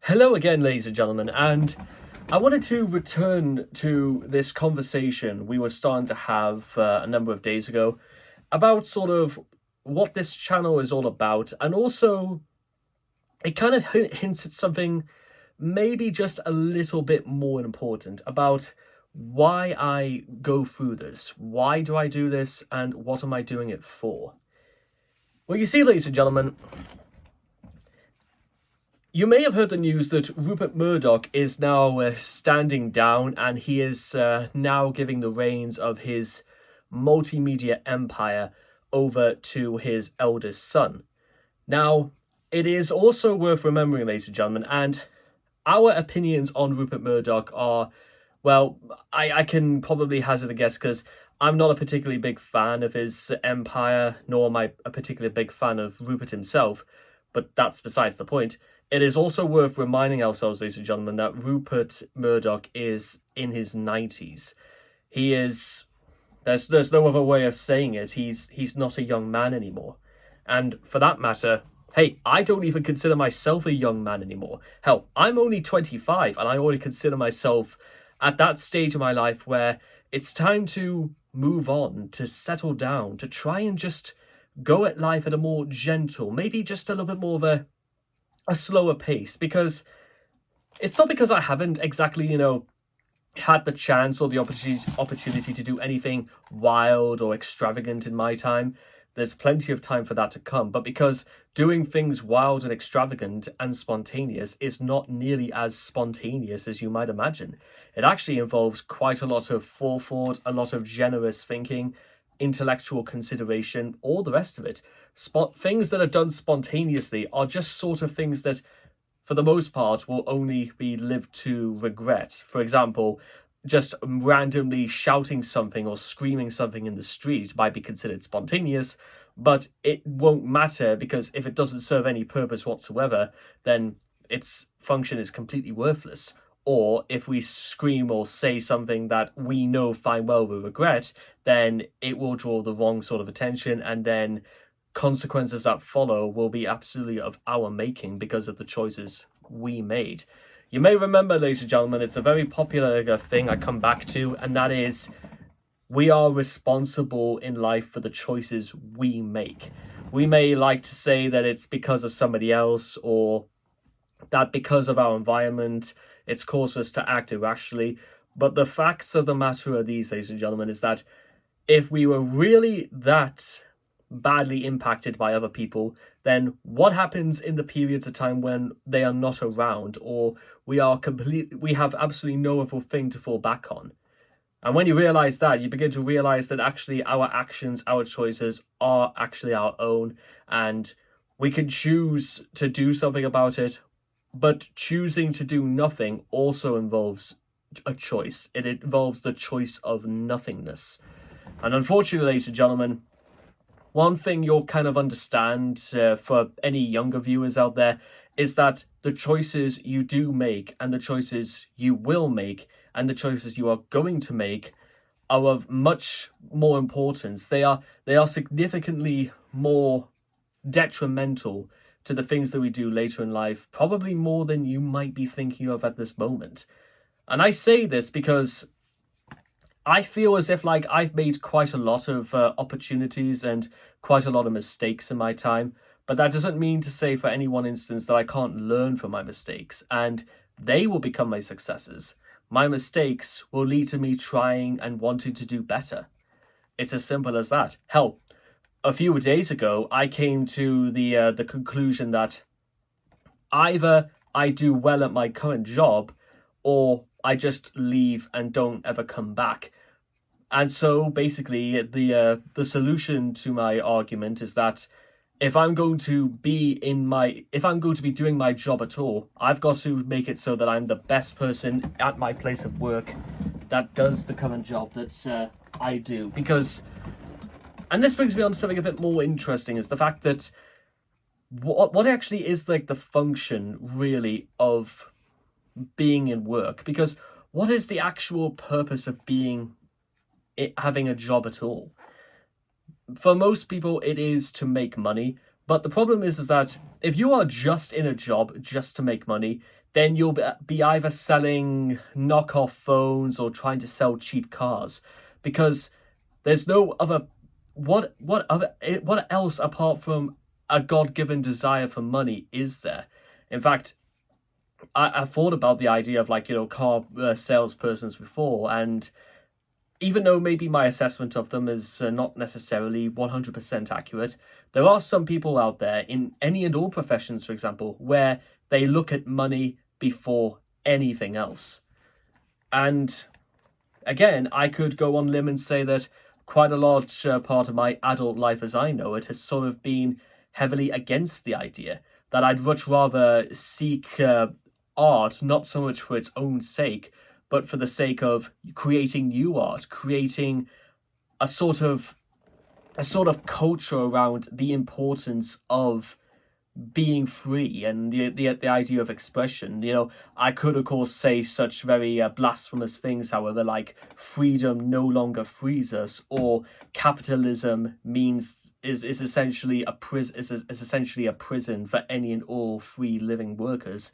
Hello again, ladies and gentlemen, and I wanted to return to this conversation we were starting to have a number of days ago about sort of what this channel is all about, and also it kind of hints at something maybe just a little bit more important about why I go through this. Why do I do this, and what am I doing it for? Well, you see, ladies and gentlemen, you may have heard the news that Rupert Murdoch is now standing down, and he is now giving the reins of his multimedia empire over to his eldest son. Now, it is also worth remembering, ladies and gentlemen, and our opinions on Rupert Murdoch are, well, I can probably hazard a guess because I'm not a particularly big fan of his empire, nor am I a particularly big fan of Rupert himself, but that's besides the point. It is also worth reminding ourselves, ladies and gentlemen, that Rupert Murdoch is in his 90s. He is, there's no other way of saying it, he's not a young man anymore. And for that matter, hey, I don't even consider myself a young man anymore. Hell, I'm only 25 and I already consider myself at that stage of my life where it's time to move on, to settle down, to try and just go at life at a more gentle, maybe just a little bit more of a slower pace, because it's not because I haven't exactly, had the chance or the opportunity to do anything wild or extravagant in my time. There's plenty of time for that to come, but because doing things wild and extravagant and spontaneous is not nearly as spontaneous as you might imagine. It actually involves quite a lot of forethought, a lot of generous thinking, intellectual consideration, all the rest of it. Things that are done spontaneously are just sort of things that, for the most part, will only be lived to regret. For example, just randomly shouting something or screaming something in the street might be considered spontaneous, but it won't matter because if it doesn't serve any purpose whatsoever, then its function is completely worthless. Or if we scream or say something that we know fine well we regret, then it will draw the wrong sort of attention, and then consequences that follow will be absolutely of our making because of the choices we made. You may remember, ladies and gentlemen, it's a very popular thing I come back to, and that is we are responsible in life for the choices we make. We may like to say that it's because of somebody else, or that because of our environment, it's caused us to act irrationally. But the facts of the matter are these, ladies and gentlemen, is that if we were really that badly impacted by other people, then what happens in the periods of time when they are not around, or we have absolutely no other thing to fall back on? And when you realize that, you begin to realize that actually our actions, our choices are actually our own, and we can choose to do something about it, but choosing to do nothing also involves a choice. It involves the choice of nothingness. And unfortunately, ladies and gentlemen, one thing you'll kind of understand for any younger viewers out there is that the choices you do make, and the choices you will make, and the choices you are going to make are of much more importance. They are significantly more detrimental to the things that we do later in life, probably more than you might be thinking of at this moment. And I say this because I feel as if I've made quite a lot of opportunities and quite a lot of mistakes in my time, but that doesn't mean to say for any one instance that I can't learn from my mistakes, and they will become my successes. My mistakes will lead to me trying and wanting to do better. It's as simple as that. Hell, a few days ago, I came to the conclusion that either I do well at my current job, or I just leave and don't ever come back. And so basically, the solution to my argument is that if I'm going to be doing my job at all, I've got to make it so that I'm the best person at my place of work that does the current job that I do. Because, and this brings me on to something a bit more interesting, is the fact that what actually is the function really of being in work? Because what is the actual purpose of having a job at all? For most people, it is to make money. But the problem is that if you are just in a job just to make money, then you'll be either selling knockoff phones or trying to sell cheap cars, because there's no other what else apart from a God-given desire for money is there? In fact, I thought about the idea of, like, car salespersons before, and even though maybe my assessment of them is not necessarily 100% accurate, there are some people out there in any and all professions, for example, where they look at money before anything else. And again, I could go on limb and say that quite a large part of my adult life as I know it has sort of been heavily against the idea that I'd much rather seek art, not so much for its own sake, but for the sake of creating new art, creating a sort of culture around the importance of being free and the idea of expression. I could of course say such very blasphemous things, however, like freedom no longer frees us, or capitalism is essentially a prison, is essentially a prison for any and all free living workers.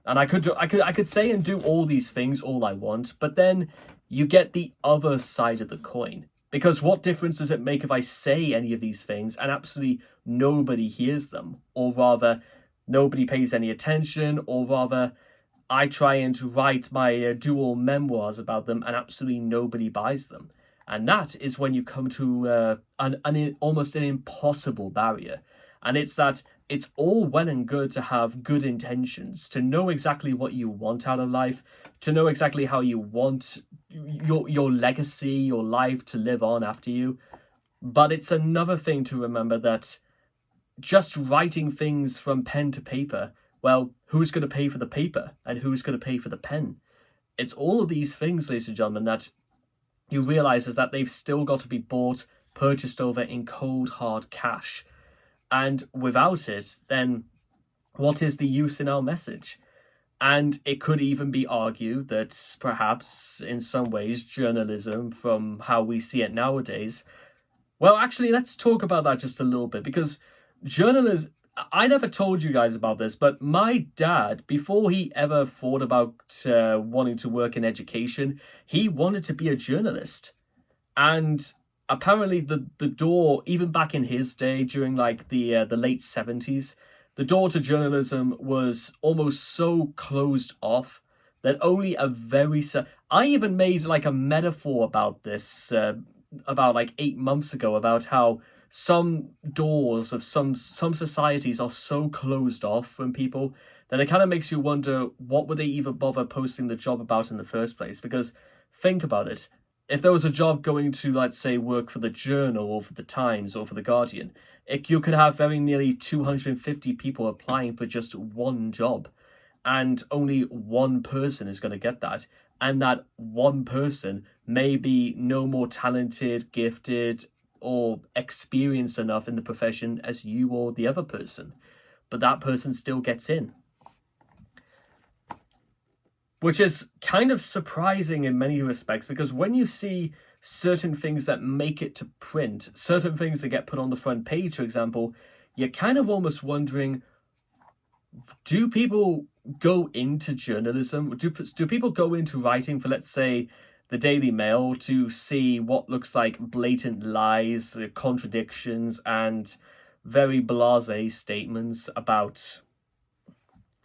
And I could say and do all these things all I want, but then you get the other side of the coin. Because what difference does it make if I say any of these things and absolutely nobody hears them? Or rather, nobody pays any attention, or rather, I try and write my dual memoirs about them and absolutely nobody buys them. And that is when you come to an almost an impossible barrier. And it's that it's all well and good to have good intentions, to know exactly what you want out of life, to know exactly how you want your legacy, your life to live on after you. But it's another thing to remember that just writing things from pen to paper, well, who's going to pay for the paper and who's going to pay for the pen? It's all of these things, ladies and gentlemen, that you realize is that they've still got to be bought, purchased over in cold, hard cash. And without it, then what is the use in our message? And it could even be argued that perhaps in some ways journalism, from how we see it nowadays, well, actually, let's talk about that just a little bit, because journalism, I never told you guys about this, but my dad, before he ever thought about wanting to work in education, he wanted to be a journalist. And apparently the door, even back in his day, during like the late 70s, the door to journalism was almost so closed off that only a very I even made like a metaphor about this about like 8 months ago, about how some doors of some societies are so closed off from people that it kind of makes you wonder, what would they even bother posting the job about in the first place? Because think about it. If there was a job going to, let's say, work for the Journal or for the Times or for the Guardian, you could have very nearly 250 people applying for just one job, and only one person is going to get that. And that one person may be no more talented, gifted, or experienced enough in the profession as you or the other person, but that person still gets in. Which is kind of surprising in many respects, because when you see certain things that make it to print, certain things that get put on the front page, for example, you're kind of almost wondering, do people go into journalism? Do people go into writing for, let's say, the Daily Mail to see what looks like blatant lies, contradictions, and very blasé statements about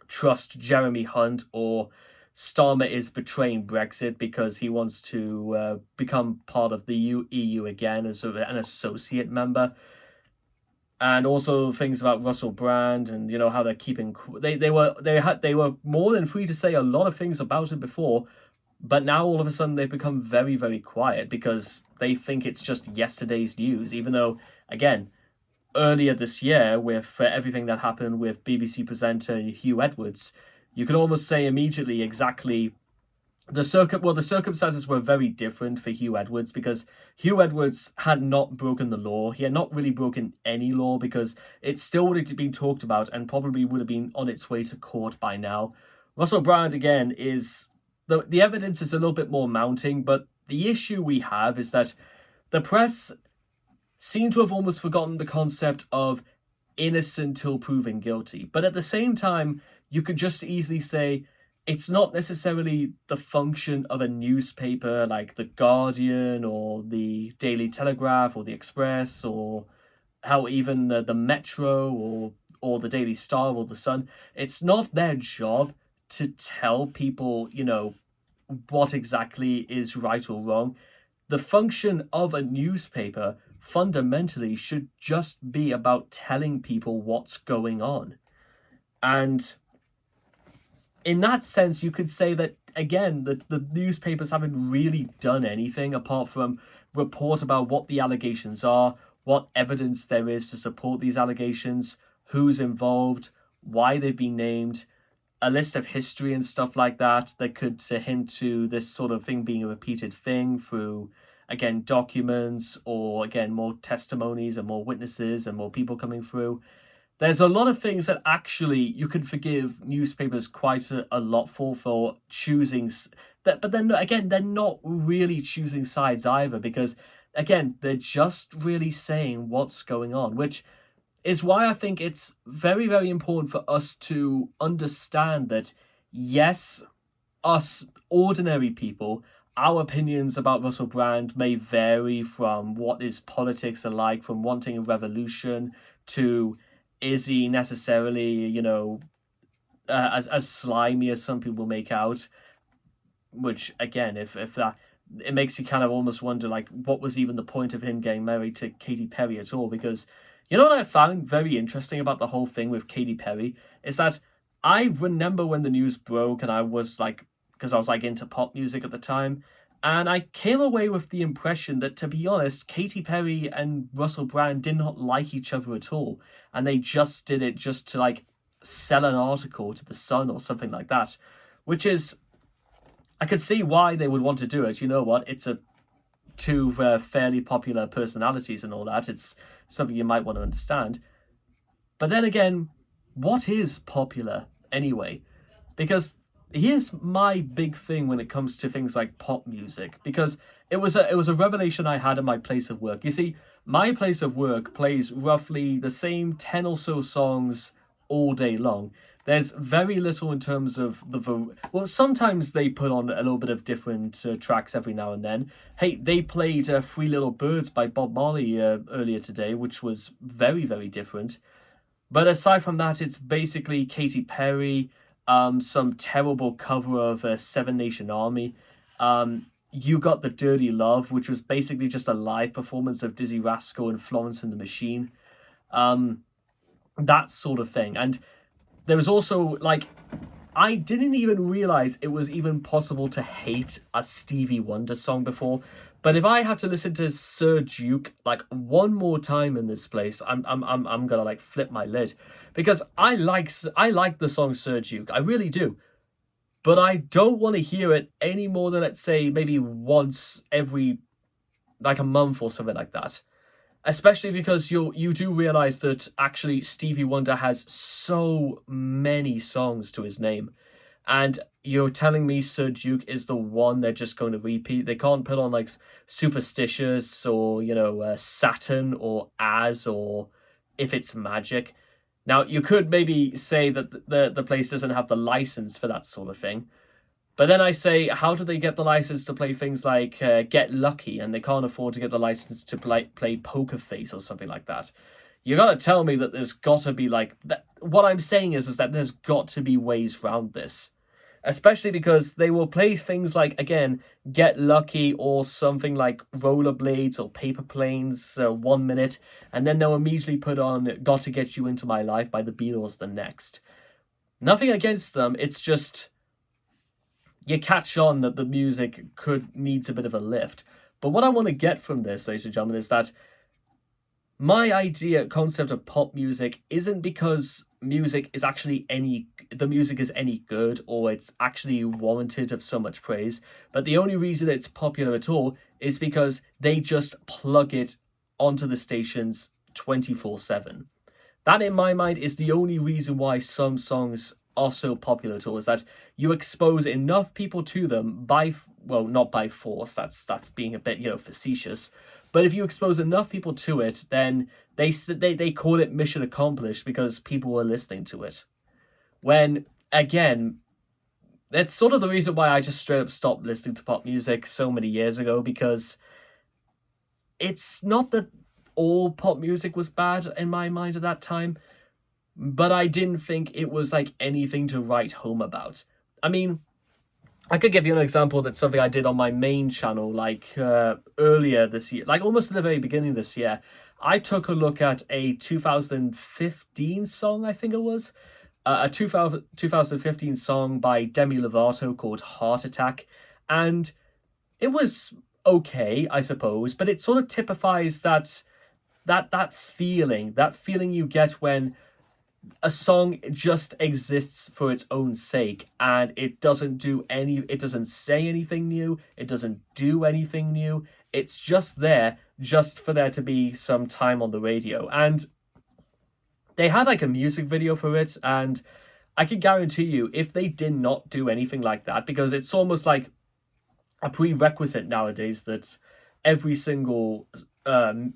trust Jeremy Hunt, or Starmer is betraying Brexit because he wants to become part of the EU again as an associate member, and also things about Russell Brand and how they're keeping they were more than free to say a lot of things about it before, but now all of a sudden they've become very, very quiet because they think it's just yesterday's news, even though, again, earlier this year, with everything that happened with BBC presenter Hugh Edwards, you can almost say immediately exactly the circumstances were very different for Hugh Edwards, because Hugh Edwards had not broken the law. He had not really broken any law, because it still would have been talked about and probably would have been on its way to court by now. Russell Brand, again, is the evidence is a little bit more mounting, but the issue we have is that the press seem to have almost forgotten the concept of innocent till proven guilty. But at the same time, you could just easily say it's not necessarily the function of a newspaper like The Guardian or the Daily Telegraph or the Express, or how even the Metro or the Daily Star or the Sun. It's not their job to tell people, what exactly is right or wrong. The function of a newspaper fundamentally should just be about telling people what's going on. And in that sense, you could say that, again, the newspapers haven't really done anything apart from report about what the allegations are, what evidence there is to support these allegations, who's involved, why they've been named, a list of history and stuff like that could hint to this sort of thing being a repeated thing through, again, documents, or again, more testimonies and more witnesses and more people coming through. There's a lot of things that actually you could forgive newspapers quite a lot for choosing that, but then again, they're not really choosing sides either, because again, they're just really saying what's going on, which is why I think it's very, very important for us to understand that, yes, us ordinary people, our opinions about Russell Brand may vary from what his politics are like, from wanting a revolution to is he necessarily, as slimy as some people make out, which, again, if that, it makes you kind of almost wonder, like, what was even the point of him getting married to Katy Perry at all? Because what I found very interesting about the whole thing with Katy Perry is that I remember when the news broke, and I was like, because I was like into pop music at the time, and I came away with the impression that, to be honest, Katy Perry and Russell Brand did not like each other at all, and they just did it just to like sell an article to the Sun or something like that, which is, I could see why they would want to do it. You know what? It's two fairly popular personalities and all that. It's something you might want to understand. But then again, what is popular anyway? Because here's my big thing when it comes to things like pop music, because it was a revelation I had in my place of work. You see, my place of work plays roughly the same 10 or so songs all day long. There's very little in terms of well, sometimes they put on a little bit of different tracks every now and then. Hey, they played Three Little Birds by Bob Marley earlier today, which was very, very different. But aside from that, it's basically Katy Perry, some terrible cover of Seven Nation Army. You got the Dirty Love, which was basically just a live performance of Dizzy Rascal and Florence and the Machine. That sort of thing. And there was also, like, I didn't even realize it was even possible to hate a Stevie Wonder song before. But if I had to listen to Sir Duke like one more time in this place, I'm gonna like flip my lid, because I like the song Sir Duke, I really do. But I don't want to hear it any more than, let's say, maybe once every like a month or something like that. Especially because you do realize that actually Stevie Wonder has so many songs to his name. And you're telling me Sir Duke is the one they're just going to repeat? They can't put on like Superstitious or, Saturn or As or If It's Magic. Now, you could maybe say that the place doesn't have the license for that sort of thing. But then I say, how do they get the license to play things like Get Lucky, and they can't afford to get the license to play Poker Face or something like that? You gotta tell me that there's got to be like that. What I'm saying is that there's got to be ways around this, especially because they will play things like, again, Get Lucky or something like Rollerblades or Paper Planes 1 minute, and then they'll immediately put on Got to Get You Into My Life by the Beatles the next. Nothing against them, it's just you catch on that the music needs a bit of a lift. But what I want to get from this, ladies and gentlemen, is that my concept of pop music isn't because the music is any good or it's actually warranted of so much praise, but the only reason it's popular at all is because they just plug it onto the stations 24/7. That, in my mind, is the only reason why some songs are so popular at all, is that you expose enough people to them not by force, that's being a bit facetious, but if you expose enough people to it, then they call it mission accomplished because people are listening to it. When again, that's sort of the reason why I just straight up stopped listening to pop music so many years ago, because it's not that all pop music was bad in my mind at that time, but I didn't think it was like anything to write home about. I mean, I could give you an example. That's something I did on my main channel, like earlier this year, like almost at the very beginning of this year. I took a look at a 2015 song, I think it was, a 2015 song by Demi Lovato called Heart Attack. And it was okay, I suppose, but it sort of typifies that feeling you get when a song just exists for its own sake, and it doesn't say anything new, it doesn't do anything new. It's just there just for there to be some time on the radio. And they had like a music video for it, and I can guarantee you, if they did not do anything like that, because it's almost like a prerequisite nowadays that every single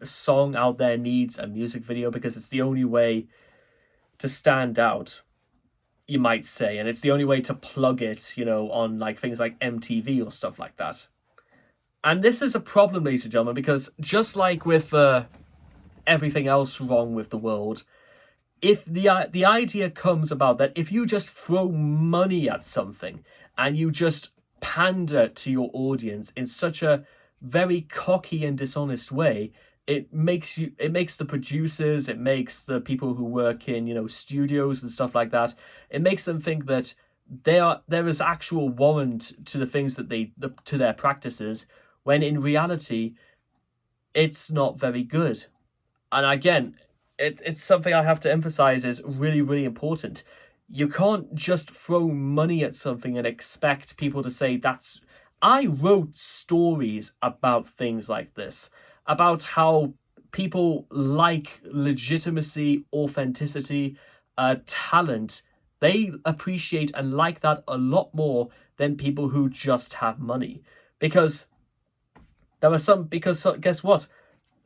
song out there needs a music video, because it's the only way to stand out, you might say, and it's the only way to plug it, on like things like MTV or stuff like that. And this is a problem, ladies and gentlemen, because just like with everything else wrong with the world, if the idea comes about that if you just throw money at something and you just pander to your audience in such a very cocky and dishonest way, it makes the producers, it makes the people who work in studios and stuff like that, it makes them think that there is actual warrant to the things that to their practices, when in reality it's not very good. And again, it's something I have to emphasize is really, really important. You can't just throw money at something and expect people to say that's... I wrote stories about things like this, about how people like legitimacy, authenticity, talent. They appreciate and like that a lot more than people who just have money. Because guess what?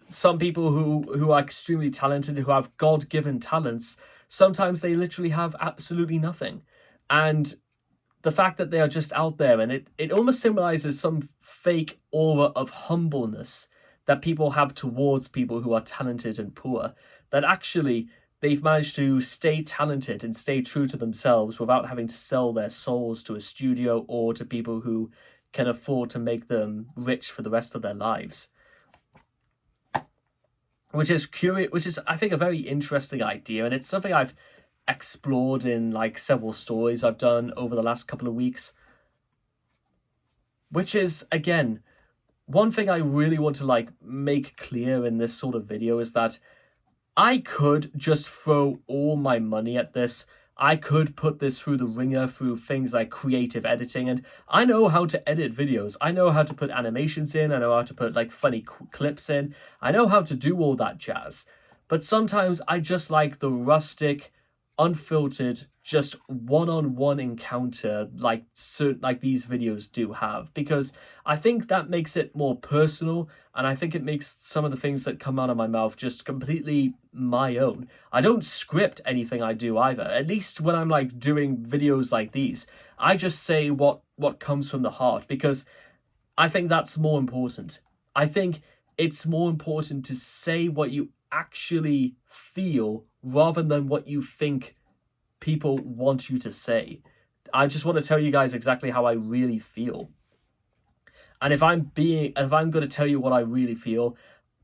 Some people who are extremely talented, who have God-given talents, sometimes they literally have absolutely nothing. And the fact that they are just out there, and it almost symbolizes some fake aura of humbleness that people have towards people who are talented and poor, that actually they've managed to stay talented and stay true to themselves without having to sell their souls to a studio or to people who can afford to make them rich for the rest of their lives. Which is I think a very interesting idea, and it's something I've explored in like several stories I've done over the last couple of weeks. Which is, again, one thing I really want to like make clear in this sort of video is that I could just throw all my money at this. I could put this through the ringer through things like creative editing, and I know how to edit videos. I know how to put animations in. I know how to put like funny clips in. I know how to do all that jazz. But sometimes I just like the rustic, unfiltered, just one-on-one encounter like these videos do have, because I think that makes it more personal, and I think it makes some of the things that come out of my mouth just completely my own. I don't script anything I do either, at least when I'm like doing videos like these. I just say what comes from the heart, because I think that's more important. I think it's more important to say what you actually feel rather than what you think people want you to say. I just want to tell you guys exactly how I really feel. And if I'm going to tell you what I really feel,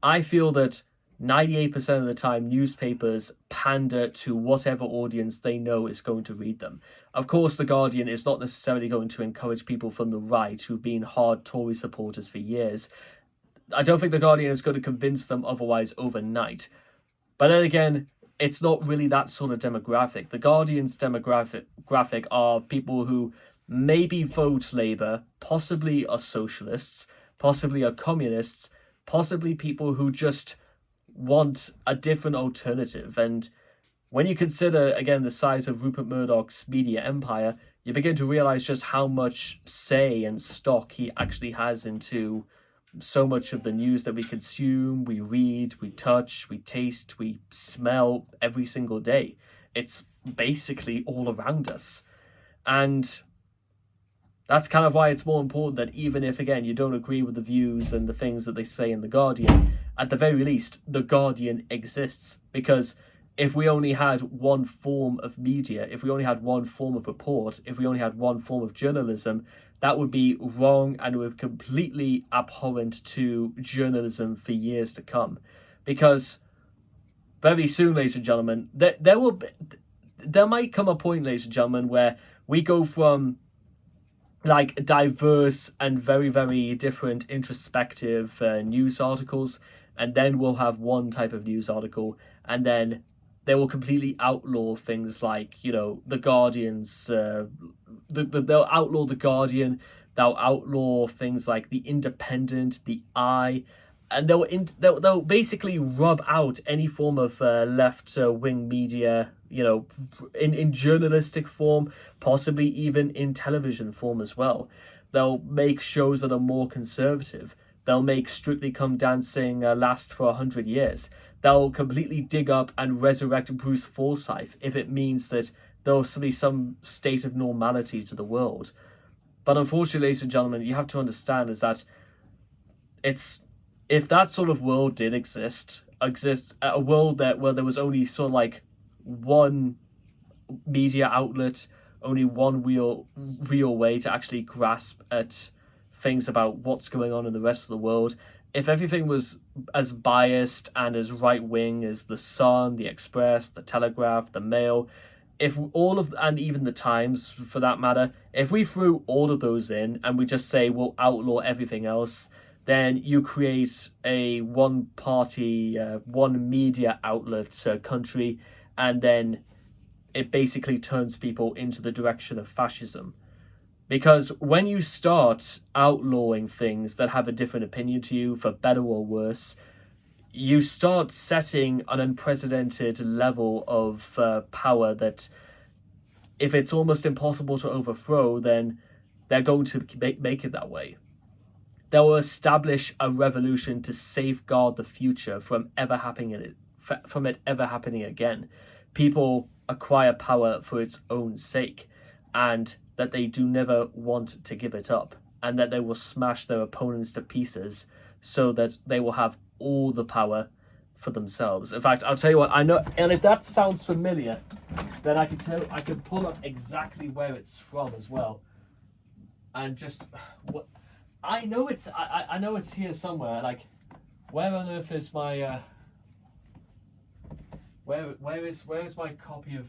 I feel that 98% of the time newspapers pander to whatever audience they know is going to read them. Of course, The Guardian is not necessarily going to encourage people from the right who've been hard Tory supporters for years. I don't think The Guardian is going to convince them otherwise overnight. But then again, it's not really that sort of demographic. The Guardian's demographic are people who maybe vote Labour, possibly are socialists, possibly are communists, possibly people who just want a different alternative. And when you consider, again, the size of Rupert Murdoch's media empire, you begin to realise just how much say and stock he actually has into so much of the news that we consume, we read, we touch, we taste, we smell every single day. It's basically all around us. And that's kind of why it's more important that even if, again, you don't agree with the views and the things that they say in The Guardian, at the very least, The Guardian exists. Because if we only had one form of media, if we only had one form of report, if we only had one form of journalism, that would be wrong and would be completely abhorrent to journalism for years to come. Because very soon, ladies and gentlemen, there might come a point, ladies and gentlemen, where we go from like diverse and very, very different introspective news articles, and then we'll have one type of news article, and then they will completely outlaw things like, the Guardian's they'll outlaw the Guardian, they'll outlaw things like the Independent, the Eye, and they'll basically rub out any form of left wing media, in journalistic form, possibly even in television form as well. They'll make shows that are more conservative. They'll make Strictly Come Dancing last for 100 years. They'll completely dig up and resurrect Bruce Forsyth if it means that there'll be some state of normality to the world. But unfortunately, ladies and gentlemen, you have to understand is that if that sort of world did exist, a world where there was only sort of like one media outlet, only one real way to actually grasp at things about what's going on in the rest of the world, if everything was as biased and as right-wing as The Sun, The Express, The Telegraph, The Mail, and even The Times for that matter, if we threw all of those in and we just say we'll outlaw everything else, then you create a one-party, one media outlet country, and then it basically turns people into the direction of fascism. Because when you start outlawing things that have a different opinion to you, for better or worse, you start setting an unprecedented level of power that, if it's almost impossible to overthrow, then they're going to make it that way. They will establish a revolution to safeguard the future from it ever happening again. People acquire power for its own sake, and that they do never want to give it up, and that they will smash their opponents to pieces so that they will have all the power for themselves. In fact, I'll tell you what, I know, and if that sounds familiar, then I can pull up exactly where it's from as well. And just what I know it's here somewhere. Like, where on earth is my where is my copy of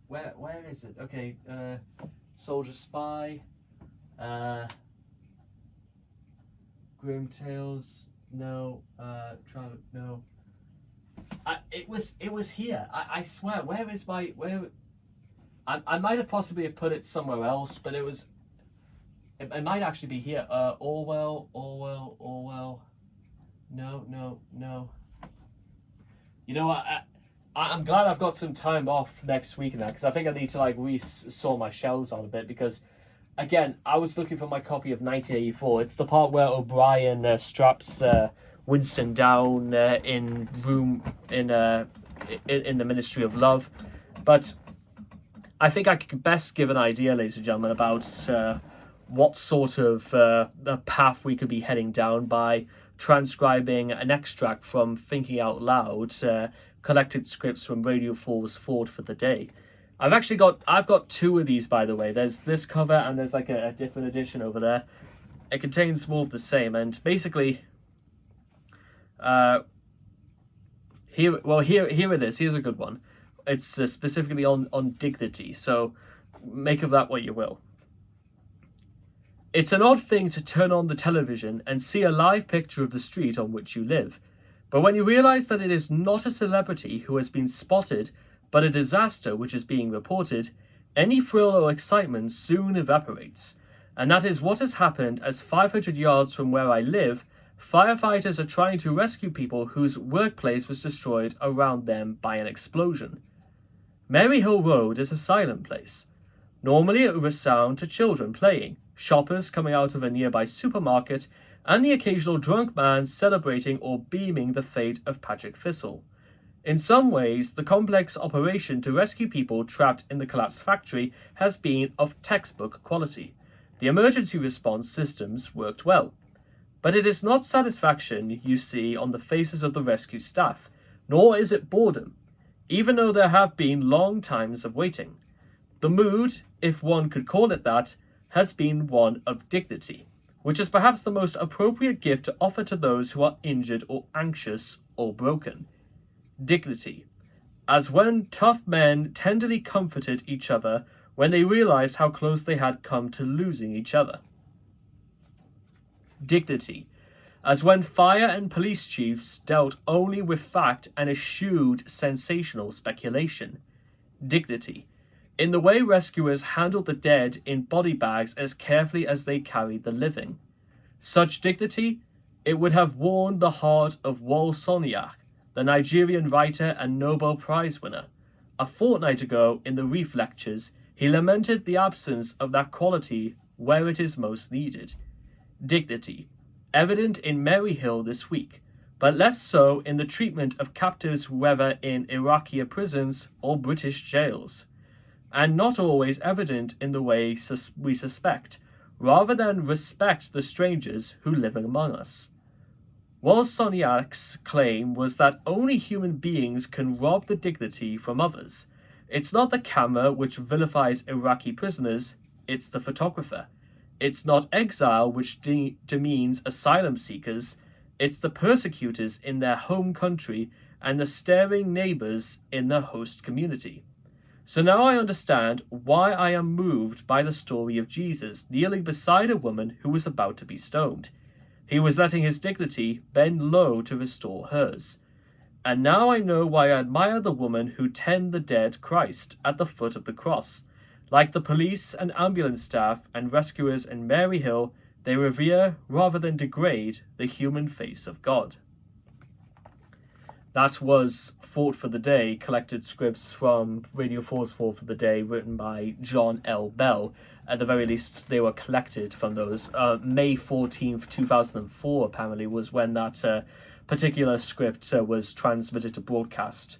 where is it? Okay, Soldier Spy, Grim Tales, no, no. It was here. I swear. Where is my I might have possibly put it somewhere else, but it might actually be here. Orwell. No. You know what? I'm glad I've got some time off next week and that, because I think I need to like re-sort my shelves out a bit, because again, I was looking for my copy of 1984. It's the part where O'Brien straps Winston down in the Ministry of Love. But I think I could best give an idea, ladies and gentlemen, about what sort of the path we could be heading down by transcribing an extract from Thinking Out Loud, collected scripts from Radio 4's Forward for the Day. I've got two of these, by the way. There's this cover and there's like a different edition over there. It contains more of the same, and basically here it is. Here's a good one. It's specifically on dignity, so make of that what you will. It's an odd thing to turn on the television and see a live picture of the street on which you live. But when you realize that it is not a celebrity who has been spotted, but a disaster which is being reported, any thrill or excitement soon evaporates. And that is what has happened, as 500 yards from where I live, firefighters are trying to rescue people whose workplace was destroyed around them by an explosion. Maryhill Road is a silent place. Normally it would resound to children playing, shoppers coming out of a nearby supermarket, and the occasional drunk man celebrating or beaming the fate of Patrick Thistle. In some ways, the complex operation to rescue people trapped in the collapsed factory has been of textbook quality. The emergency response systems worked well. But it is not satisfaction you see on the faces of the rescue staff, nor is it boredom, even though there have been long times of waiting. The mood, if one could call it that, has been one of dignity, which is perhaps the most appropriate gift to offer to those who are injured or anxious or broken. Dignity, as when tough men tenderly comforted each other when they realized how close they had come to losing each other. Dignity, as when fire and police chiefs dealt only with fact and eschewed sensational speculation. Dignity, in the way rescuers handled the dead in body bags as carefully as they carried the living. Such dignity, it would have warmed the heart of Wole Soyinka, the Nigerian writer and Nobel Prize winner. A fortnight ago, in the Reef Lectures, he lamented the absence of that quality where it is most needed. Dignity, evident in Maryhill this week, but less so in the treatment of captives whether in Iraqi prisons or British jails, and not always evident in the way we suspect, rather than respect the strangers who live among us. Wole Soyinka's claim was that only human beings can rob the dignity from others. It's not the camera which vilifies Iraqi prisoners, it's the photographer. It's not exile which demeans asylum seekers, it's the persecutors in their home country and the staring neighbours in the host community. So now I understand why I am moved by the story of Jesus kneeling beside a woman who was about to be stoned. He was letting his dignity bend low to restore hers. And now I know why I admire the woman who tend the dead Christ at the foot of the cross. Like the police and ambulance staff and rescuers in Maryhill, they revere rather than degrade the human face of God. That was Thought for the Day, collected scripts from Radio 4's Thought for the Day, written by John L. Bell. At the very least, they were collected from those. May 14th, 2004, apparently, was when that particular script was transmitted to broadcast.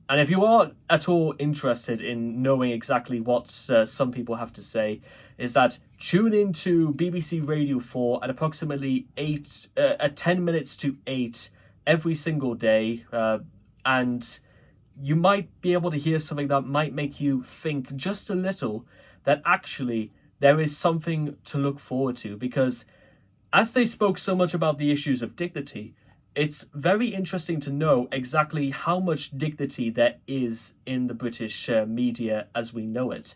And if you are at all interested in knowing exactly what some people have to say, is that tune into BBC Radio 4 at approximately 10 minutes to 8 every single day, and you might be able to hear something that might make you think just a little that actually there is something to look forward to, because as they spoke so much about the issues of dignity, it's very interesting to know exactly how much dignity there is in the British media as we know it.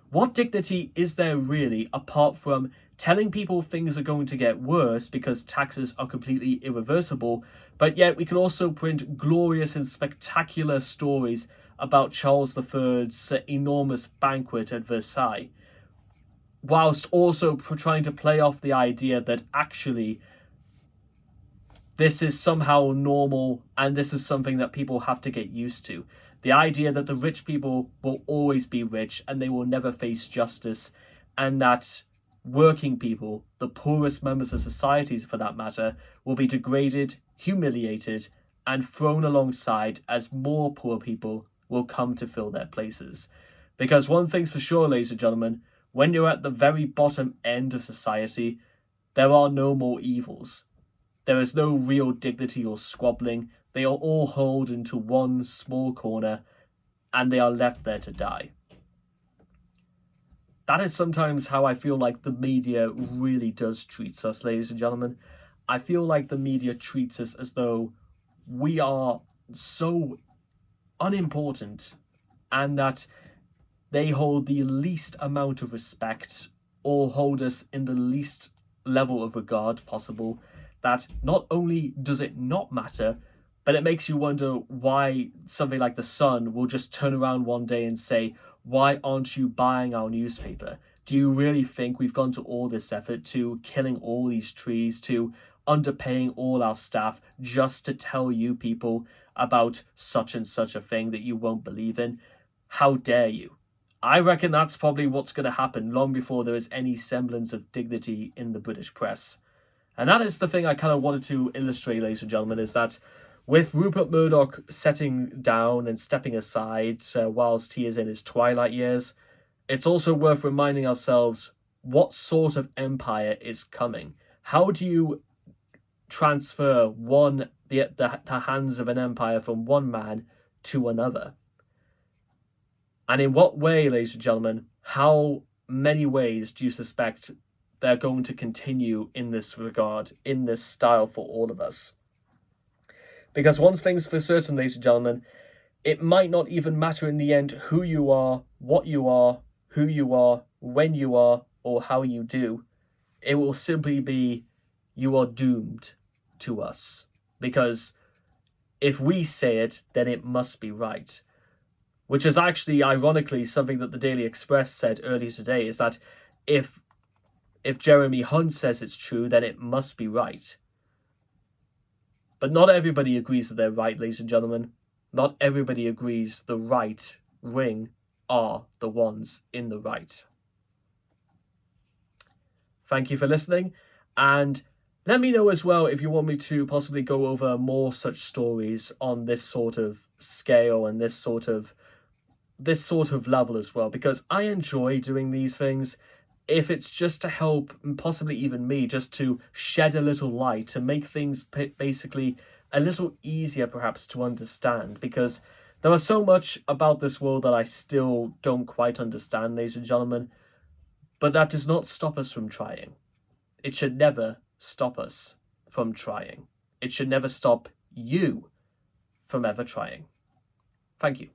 What dignity is there really, apart from telling people things are going to get worse because taxes are completely irreversible, but yet we can also print glorious and spectacular stories about Charles III's enormous banquet at Versailles, whilst also trying to play off the idea that actually this is somehow normal and this is something that people have to get used to. The idea that the rich people will always be rich and they will never face justice, and that working people, the poorest members of society for that matter, will be degraded, humiliated, and thrown alongside as more poor people will come to fill their places. Because one thing's for sure, ladies and gentlemen, when you're at the very bottom end of society, there are no more evils. There is no real dignity or squabbling. They are all hauled into one small corner and they are left there to die. That is sometimes how I feel like the media really does treat us, ladies and gentlemen. I feel like the media treats us as though we are so unimportant and that they hold the least amount of respect or hold us in the least level of regard possible, that not only does it not matter, but it makes you wonder why something like The Sun will just turn around one day and say, why aren't you buying our newspaper? Do you really think we've gone to all this effort to killing all these trees, to underpaying all our staff just to tell you people about such and such a thing that you won't believe in? How dare you? I reckon that's probably what's going to happen long before there is any semblance of dignity in the British press. And that is the thing I kind of wanted to illustrate, ladies and gentlemen, is that With Rupert Murdoch setting down and stepping aside whilst he is in his twilight years, it's also worth reminding ourselves what sort of empire is coming. How do you transfer the hands of an empire from one man to another? And in what way, ladies and gentlemen, how many ways do you suspect they're going to continue in this regard, in this style for all of us? Because one thing's for certain, ladies and gentlemen, it might not even matter in the end who you are, what you are, who you are, when you are, or how you do. It will simply be, you are doomed to us. Because if we say it, then it must be right. Which is actually, ironically, something that the Daily Express said earlier today, is that if Jeremy Hunt says it's true, then it must be right. But not everybody agrees that they're right, ladies and gentlemen. Not everybody agrees the right wing are the ones in the right. Thank you for listening, and let me know as well if you want me to possibly go over more such stories on this sort of scale and this sort of level as well, because I enjoy doing these things. If it's just to help, possibly even me, just to shed a little light, to make things basically a little easier perhaps to understand, because there is so much about this world that I still don't quite understand, ladies and gentlemen, but that does not stop us from trying. It should never stop us from trying. It should never stop you from ever trying. Thank you.